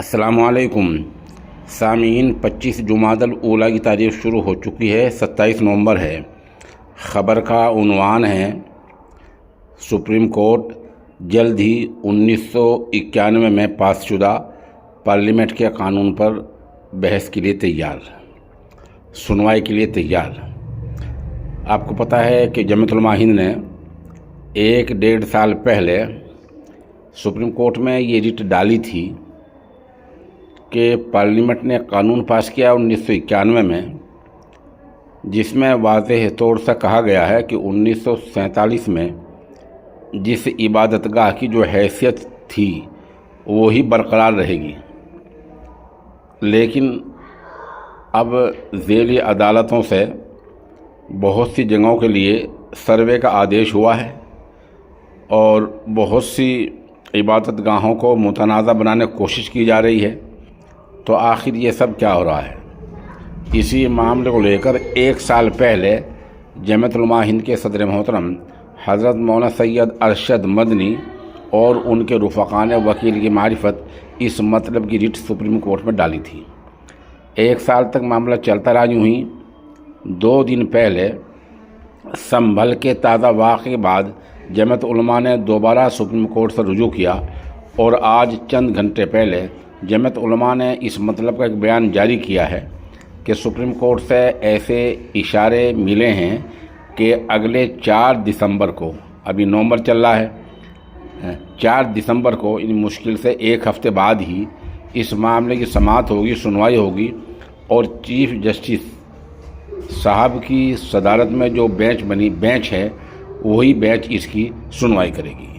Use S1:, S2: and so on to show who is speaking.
S1: السلام علیکم سامعین، 25 جمادی الاولیٰ کی تاریخ شروع ہو چکی ہے، 27 نومبر ہے۔ خبر کا عنوان ہے سپریم کورٹ جلد ہی 1991 میں پاس شدہ پارلیمنٹ کے قانون پر بحث کے لیے تیار، سنوائی کے لیے تیار۔ آپ کو پتہ ہے کہ جمعیت علماء ہند نے 1-1.5 سال پہلے سپریم کورٹ میں یہ رٹ ڈالی تھی کہ پارلیمنٹ نے قانون پاس کیا 1991 میں، جس میں واضح طور سے کہا گیا ہے کہ 1947 میں جس عبادت گاہ کی جو حیثیت تھی وہی برقرار رہے گی، لیکن اب ذیلی عدالتوں سے بہت سی جگہوں کے لیے سروے کا آدیش ہوا ہے اور بہت سی عبادت گاہوں کو متنازع بنانے کی کوشش کی جا رہی ہے۔ تو آخر یہ سب کیا ہو رہا ہے؟ اسی معاملے کو لے کر 1 سال پہلے جمعیت علماء ہند کے صدر محترم حضرت مولانا سید ارشد مدنی اور ان کے رفقا نے وکیل کی معرفت اس مطلب کی رٹ سپریم کورٹ میں ڈالی تھی۔ 1 سال تک معاملہ چلتا رہا یوں ہی۔ 2 دن پہلے سنبھل کے تازہ واقعے کے بعد جمعیت علماء نے دوبارہ سپریم کورٹ سے رجوع کیا اور آج چند گھنٹے پہلے جمعیت علماء نے اس مطلب کا ایک بیان جاری کیا ہے کہ سپریم کورٹ سے ایسے اشارے ملے ہیں کہ اگلے 4 دسمبر کو، ابھی نومبر چل رہا ہے، 4 دسمبر کو یعنی مشکل سے 1 ہفتے بعد ہی اس معاملے کی سماعت ہوگی، سنوائی ہوگی، اور چیف جسٹس صاحب کی صدارت میں جو بینچ ہے وہی بینچ اس کی سنوائی کرے گی۔